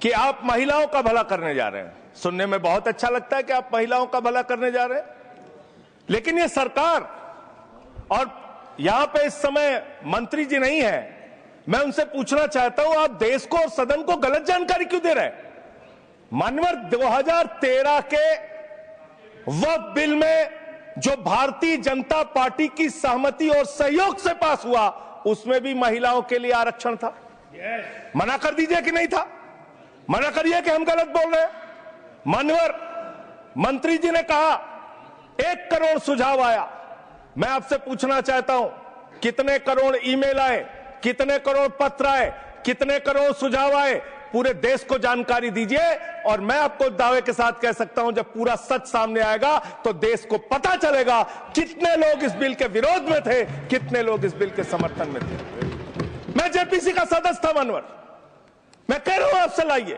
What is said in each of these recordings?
कि आप महिलाओं का भला करने जा रहे हैं। सुनने में बहुत अच्छा लगता है कि आप महिलाओं का भला करने जा रहे हैं, लेकिन ये सरकार और यहां पे इस समय मंत्री जी नहीं है, मैं उनसे पूछना चाहता हूं, आप देश को और सदन को गलत जानकारी क्यों दे रहे हैं? मानवर 2013 के वक्फ बिल में जो भारतीय जनता पार्टी की सहमति और सहयोग से पास हुआ, उसमें भी महिलाओं के लिए आरक्षण था। मना कर दीजिए कि नहीं था, मना करिए कि हम गलत बोल रहे हैं। मानवर मंत्री जी ने कहा 1 करोड़ सुझाव आया। मैं आपसे पूछना चाहता हूं, कितने करोड़ ईमेल आए, कितने करोड़ पत्र आए, कितने करोड़ सुझाव आए? पूरे देश को जानकारी दीजिए, और मैं आपको दावे के साथ कह सकता हूं, जब पूरा सच सामने आएगा तो देश को पता चलेगा कितने लोग इस बिल के विरोध में थे, कितने लोग इस बिल के समर्थन में थे। मैं जेपीसी का सदस्य था मानवर, मैं कह रहा हूं आपसे लाइए।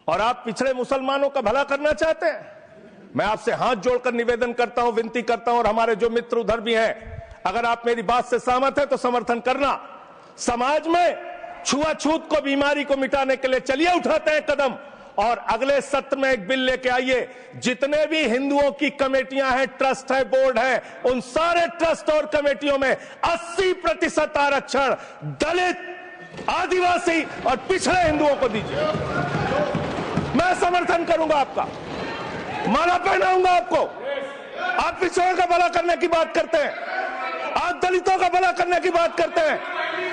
और आप पिछड़े मुसलमानों का भला करना चाहते हैं, मैं आपसे हाथ जोड़कर निवेदन करता हूं, विनती करता हूं, और हमारे जो मित्र उधर भी हैं, अगर आप मेरी बात से सहमत हैं तो समर्थन करना। समाज में छुआछूत को, बीमारी को मिटाने के लिए चलिए उठाते हैं कदम, और अगले सत्र में एक बिल लेके आइए। जितने भी हिंदुओं की कमेटियां हैं, ट्रस्ट है, बोर्ड है, उन सारे ट्रस्ट और कमेटियों में 80% आरक्षण दलित, आदिवासी और पिछड़े हिंदुओं को दीजिए। मैं समर्थन करूंगा आपका, माला पहनाऊंगा आपको। आप पिछड़ों का भला करने की बात करते हैं, आप दलितों का भला करने की बात करते हैं।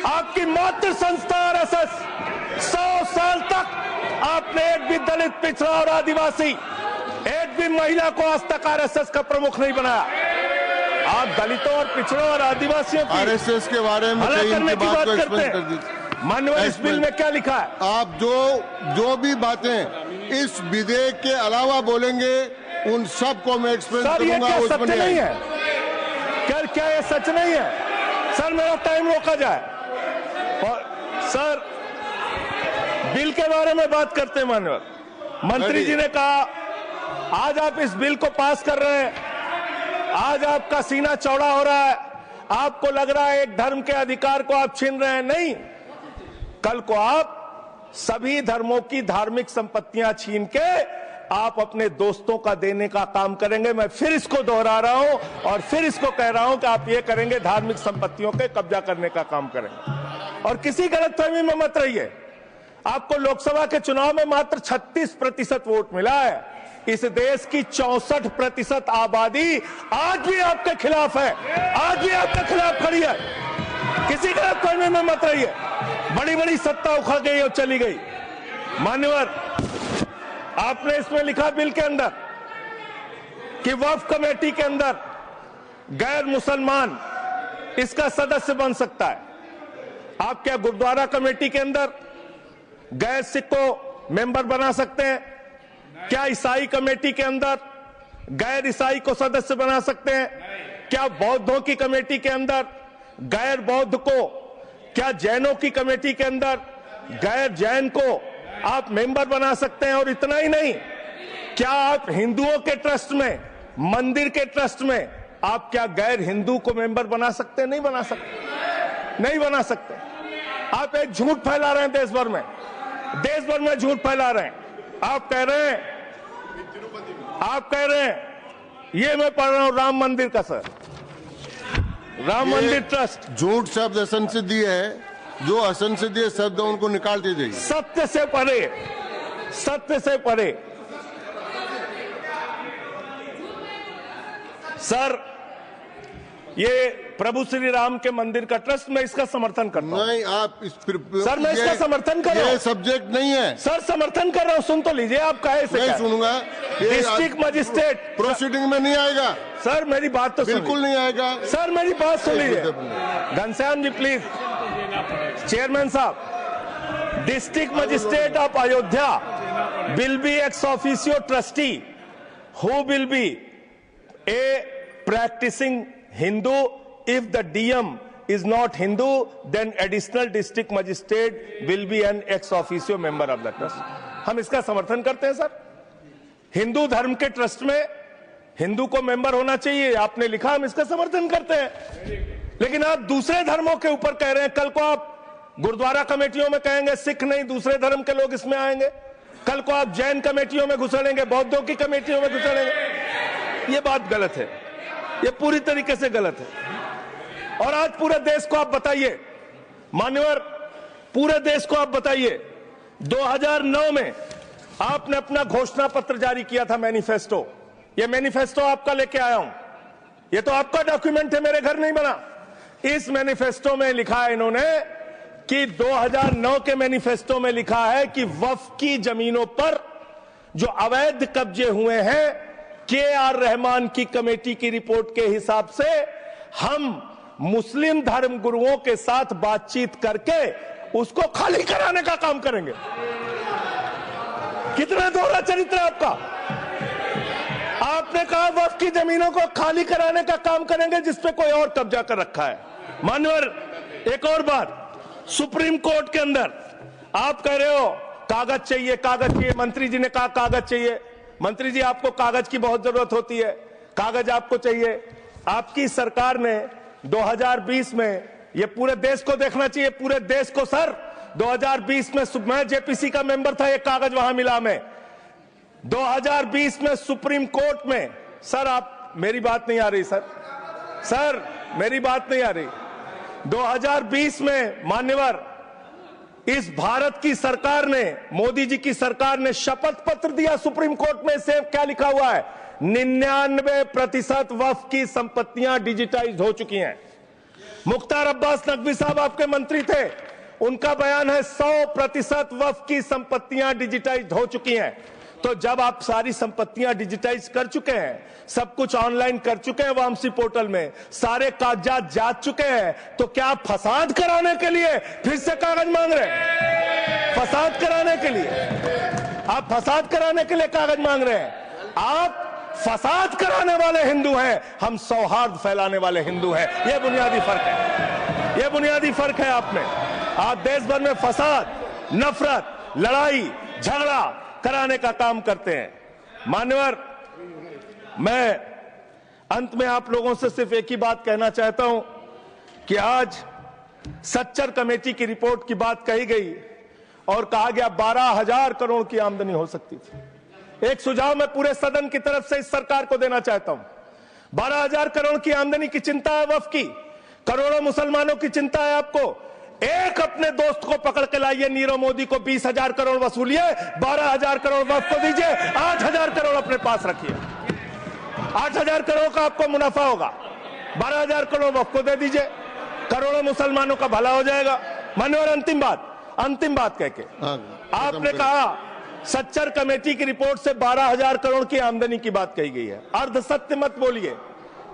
आपकी मातृ संस्था आरएसएस 100 साल तक आपने एक भी दलित, पिछड़ा और आदिवासी, एक भी महिला को आज तक आरएसएस का प्रमुख नहीं बनाया। आप दलितों और पिछड़ों और आदिवासियों की आरएसएस के बारे में भला करने की बात करते हैं। माननीय इस बिल में क्या लिखा है? आप जो भी बातें इस विधेयक के अलावा बोलेंगे, उन सब को मैं एक्सप्लेन करूंगा। क्या सच नहीं है? क्या ये सच नहीं है? सर मेरा टाइम रोका जाए। और सर बिल के बारे में बात करते हैं। मानवर मंत्री जी ने कहा आज आप इस बिल को पास कर रहे हैं, आज आपका सीना चौड़ा हो रहा है, आपको लग रहा है एक धर्म के अधिकार को आप छीन रहे हैं। नहीं, कल को आप सभी धर्मों की धार्मिक संपत्तियां छीन के आप अपने दोस्तों का देने का काम करेंगे। मैं फिर इसको दोहरा रहा हूं और फिर इसको कह रहा हूं कि आप ये करेंगे, धार्मिक संपत्तियों के कब्जा करने का काम करेंगे। और किसी गलतफहमी में मत रहिए। आपको लोकसभा के चुनाव में मात्र 36% वोट मिला है। इस देश की 64% आबादी आज भी आपके खिलाफ है, आज भी आपके खिलाफ खड़ी है। किसी गलतफहमी में मत रहिए। बड़ी बड़ी सत्ता उखड़ गई और चली गई। मान्यवर, आपने इसमें लिखा बिल के अंदर कि वक्फ कमेटी के अंदर गैर मुसलमान इसका सदस्य बन सकता है। आप क्या गुरुद्वारा कमेटी के अंदर गैर सिख को मेंबर बना सकते हैं? क्या ईसाई कमेटी के अंदर गैर ईसाई को सदस्य बना सकते हैं? क्या बौद्धों की कमेटी के अंदर गैर बौद्ध को, क्या जैनों की कमेटी के अंदर गैर जैन को आप मेंबर बना सकते हैं? और इतना ही नहीं, क्या आप हिंदुओं के ट्रस्ट में, मंदिर के ट्रस्ट में आप क्या गैर हिंदू को मेंबर बना सकते हैं? नहीं बना सकते, नहीं बना सकते। आप एक झूठ फैला रहे हैं देश भर में, देश भर में झूठ फैला रहे हैं। आप कह रहे हैं ये मैं पढ़ रहा हूं राम मंदिर का, सर, राम मंदिर ट्रस्ट। झूठ शब्द असंसदीय है, जो असंसदीय शब्द उनको निकाल दीजिए। सत्य से परे, सत्य से परे। सर ये प्रभु श्री राम के मंदिर का ट्रस्ट, मैं इसका समर्थन करता हूं। नहीं, आप सर मैं इसका समर्थन कर रहा हूं। ये सब्जेक्ट नहीं है सर, समर्थन कर रहा हूं। सुन तो लीजिए, आप कहे से नहीं सुनूंगा। डिस्ट्रिक्ट मजिस्ट्रेट प्रोसीडिंग में नहीं आएगा। सर मेरी बात तो बिल्कुल नहीं आएगा। सर मेरी बात सुन लीजिए। घनश्याम जी प्लीज, चेयरमैन साहब, district magistrate of Ayodhya will be ex officio trustee who will be a practising Hindu. If the DM is not Hindu, then additional district magistrate will be an ex officio member of the trust. हम इसका समर्थन करते हैं। Sir Hindu धर्म के trust में हिंदू को member होना चाहिए, आपने लिखा, हम इसका समर्थन करते हैं। लेकिन आप दूसरे धर्मों के ऊपर कह रहे हैं, कल को आप गुरुद्वारा कमेटियों में कहेंगे सिख नहीं दूसरे धर्म के लोग इसमें आएंगे, कल को आप जैन कमेटियों में घुसड़ेंगे, बौद्धों की कमेटियों में घुसड़ेंगे। ये बात गलत है, ये पूरी तरीके से गलत है। और आज पूरे देश को आप बताइए, मान्यवर, पूरे देश को आप बताइए, 2009 में आपने अपना घोषणा पत्र जारी किया था, मैनिफेस्टो। ये मैनिफेस्टो आपका लेके आया हूं, ये तो आपका डॉक्यूमेंट है, मेरे घर नहीं बना। इस मैनिफेस्टो में लिखा है इन्होंने कि 2009 के मैनिफेस्टो में लिखा है कि वक्फ की जमीनों पर जो अवैध कब्जे हुए हैं, के.आर. रहमान की कमेटी की रिपोर्ट के हिसाब से हम मुस्लिम धर्म गुरुओं के साथ बातचीत करके उसको खाली कराने का काम करेंगे। कितना दोहरा चरित्र है आपका। आपने कहा वक्फ की जमीनों को खाली कराने का काम करेंगे जिसपे कोई और कब्जा कर रखा है। मान्यवर, एक और बात, सुप्रीम कोर्ट के अंदर आप कह रहे हो कागज चाहिए, कागज चाहिए। मंत्री जी ने कहा कागज चाहिए। मंत्री जी, आपको कागज की बहुत जरूरत होती है, कागज आपको चाहिए। आपकी सरकार ने 2020 में, ये पूरे देश को देखना चाहिए, पूरे देश को सर, 2020 में मैं जेपीसी का मेंबर था, एक कागज वहां मिला मैं 2020 में सुप्रीम कोर्ट में। सर आप, मेरी बात नहीं आ रही सर मेरी बात नहीं आ रही। 2020 में मान्यवर, इस भारत की सरकार ने, मोदी जी की सरकार ने शपथ पत्र दिया सुप्रीम कोर्ट में। से क्या लिखा हुआ है? 99% वक्फ की संपत्तियां डिजिटाइज हो चुकी हैं। मुख्तार अब्बास नकवी साहब आपके मंत्री थे, उनका बयान है 100% वक्फ की संपत्तियां डिजिटाइज हो चुकी हैं। तो जब आप सारी संपत्तियां डिजिटाइज कर चुके हैं, सब कुछ ऑनलाइन कर चुके हैं वामसी पोर्टल में, सारे कागजात जांच चुके हैं, तो क्या आप फसाद कराने के लिए फिर से कागज मांग रहे हैं? फसाद कराने के लिए आप फसाद कराने के लिए कागज मांग रहे हैं। आप फसाद कराने वाले हिंदू हैं, हम सौहार्द फैलाने वाले हिंदू हैं। यह बुनियादी फर्क है, यह बुनियादी फर्क है आप में। आप देश भर में फसाद, नफरत, लड़ाई, झगड़ा कराने का काम करते हैं। मान्यवर, मैं अंत में आप लोगों से सिर्फ एक ही बात कहना चाहता हूं कि आज सच्चर कमेटी की रिपोर्ट की बात कही गई और कहा गया 12,000 करोड़ की आमदनी हो सकती थी। एक सुझाव मैं पूरे सदन की तरफ से इस सरकार को देना चाहता हूं। 12,000 करोड़ की आमदनी की चिंता है वक्फ की, करोड़ों मुसलमानों की चिंता है आपको। एक अपने दोस्त को पकड़ के लाइए, नीरव मोदी को 20,000 करोड़ वसूलिए, 12,000 करोड़ वक्फ को दीजिए, 8,000 करोड़ अपने पास रखिए। 8,000 करोड़ का आपको मुनाफा होगा, 12,000 करोड़ वक्फ को दे दीजिए, करोड़ों मुसलमानों का भला हो जाएगा। मान्यवर, अंतिम बात कह के आपने कहा सच्चर कमेटी की रिपोर्ट से 12,000 करोड़ की आमदनी की बात कही गई है। अर्ध सत्य मत बोलिए,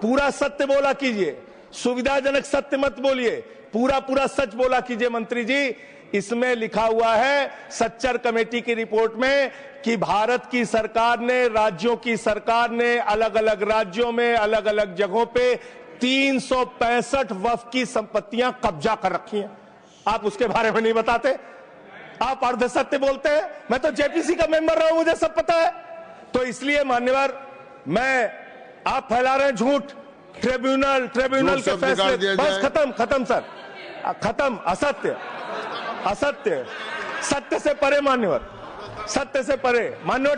पूरा सत्य बोला कीजिए। सुविधाजनक सत्य मत बोलिए, पूरा सच बोला कीजिए। मंत्री जी, इसमें लिखा हुआ है सच्चर कमेटी की रिपोर्ट में कि भारत की सरकार ने, राज्यों की सरकार ने अलग अलग राज्यों में, अलग अलग जगहों पे 365 वक्फ की संपत्तियां कब्जा कर रखी हैं। आप उसके बारे में नहीं बताते, आप अर्ध सत्य बोलते हैं। मैं तो जेपीसी का मेंबर रहा हूं, मुझे सब पता है। तो इसलिए मान्यवर, आप फैला रहे हैं झूठ, ट्रिब्यूनल के फैसले, बस खत्म सर, खत्म। असत्य, सत्य से परे मान्यवर, सत्य से परे मान्यवर।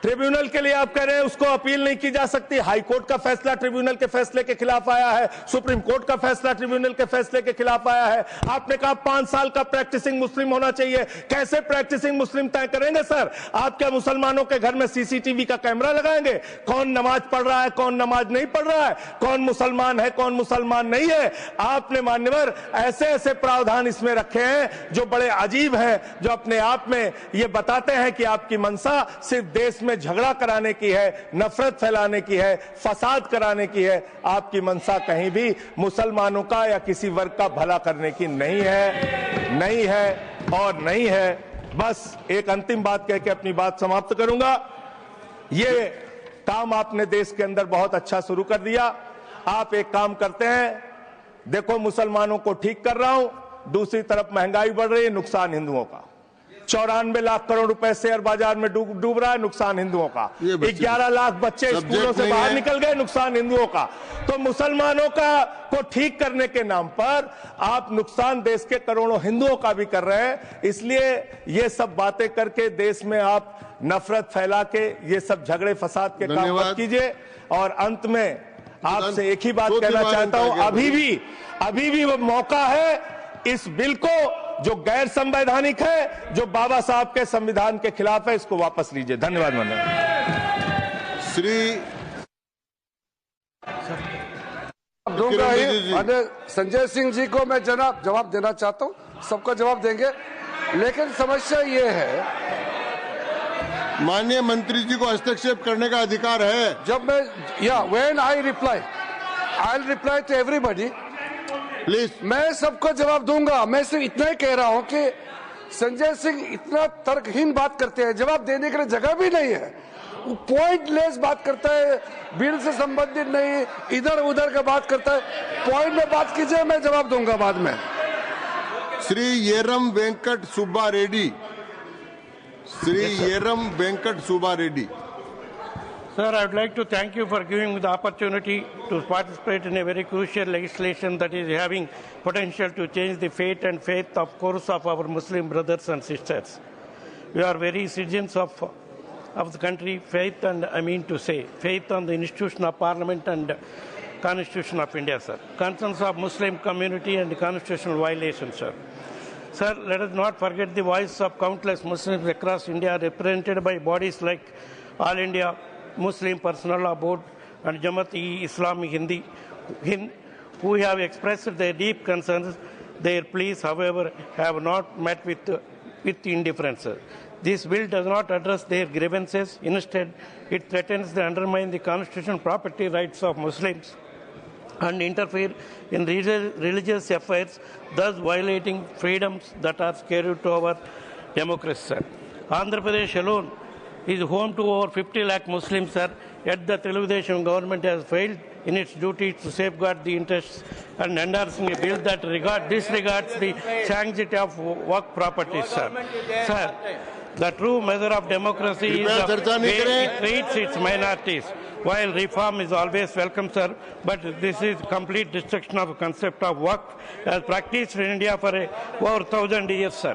ट्रिब्यूनल के लिए आप कह रहे हैं उसको अपील नहीं की जा सकती। हाई कोर्ट का फैसला ट्रिब्यूनल के फैसले के खिलाफ आया है, सुप्रीम कोर्ट का फैसला ट्रिब्यूनल के फैसले के खिलाफ आया है। आपने कहा 5 साल का प्रैक्टिसिंग मुस्लिम होना चाहिए। कैसे प्रैक्टिसिंग मुस्लिम तय करेंगे सर? आप क्या मुसलमानों के घर में सीसीटीवी का कैमरा लगाएंगे? कौन नमाज पढ़ रहा है, कौन नमाज नहीं पढ़ रहा है, कौन मुसलमान है, कौन मुसलमान नहीं है? आपने मान्यवर ऐसे प्रावधान इसमें रखे हैं जो बड़े अजीब हैं, जो अपने आप में ये बताते हैं कि आपकी मंशा सिर्फ देश में झगड़ा कराने की है, नफरत फैलाने की है, फसाद कराने की है। आपकी मंशा कहीं भी मुसलमानों का या किसी वर्ग का भला करने की नहीं है। बस एक अंतिम बात कह के अपनी बात समाप्त करूंगा। ये काम आपने देश के अंदर बहुत अच्छा शुरू कर दिया। आप एक काम करते हैं, देखो मुसलमानों को ठीक कर रहा हूं, दूसरी तरफ महंगाई बढ़ रही है, नुकसान हिंदुओं का। 94 लाख करोड़ रुपए शेयर बाजार में डूब रहा है, नुकसान हिंदुओं का। 11 लाख बच्चे स्कूलों से बाहर निकल गए, नुकसान हिंदुओं का। तो मुसलमानों को ठीक करने के नाम पर आप नुकसान देश के करोड़ों हिंदुओं का भी कर रहे हैं। इसलिए ये सब बातें करके देश में आप नफरत फैला के ये सब झगड़े फसाद के काम मत कीजिए। और अंत में आपसे एक ही बात कहना चाहता हूं, अभी भी वो मौका है इस बिल को जो गैर संवैधानिक है, जो बाबा साहब के संविधान के खिलाफ है, इसको वापस लीजिए। धन्यवाद माननीय श्री दूंगा ही। संजय सिंह जी को मैं जवाब देना चाहता हूं, सबका जवाब देंगे, लेकिन समस्या ये है, माननीय मंत्री जी को हस्तक्षेप करने का अधिकार है। जब मैं when I reply to everybody please, मैं सबको जवाब दूंगा। मैं सिर्फ इतना ही कह रहा हूं कि संजय सिंह इतना तर्कहीन बात करते हैं, जवाब देने के लिए जगह भी नहीं है, वो पॉइंटलेस बात करता है, बिल से संबंधित नहीं, इधर उधर का बात करता है। पॉइंट में बात कीजिए, मैं जवाब दूंगा बाद में। Shri येरम Venkat Subba Reddy, Shri येरम Venkat Subba Reddy. Sir, I would like to thank you for giving me the opportunity to participate in a very crucial legislation that is having potential to change the fate and faith of course of our Muslim brothers and sisters. We are very citizens of the country, faith and I mean to say, faith on the institution of Parliament and Constitution of India, sir. Concerns of Muslim community and constitutional violations, sir. Sir, let us not forget the voice of countless Muslims across India represented by bodies like All India Muslim Personal Law Board and Jamaat-e-Islami Hind, who have expressed their deep concerns. Their pleas, however, have not met with indifference. This bill does not address their grievances. Instead, it threatens to undermine the constitutional property rights of Muslims and interfere in religious affairs, thus violating freedoms that are sacred to our democracy, sir. Andhra Pradesh alone is home to over 50 lakh Muslims, sir. Yet the Telugu government has failed in its duty to safeguard the interests and endorsing a bill that disregards the sanctity of work properties, sir. Sir, the true measure of democracy is the way it treats its minorities. While reform is always welcome, sir, but this is complete destruction of the concept of work as practiced in India for over 1,000 years, sir.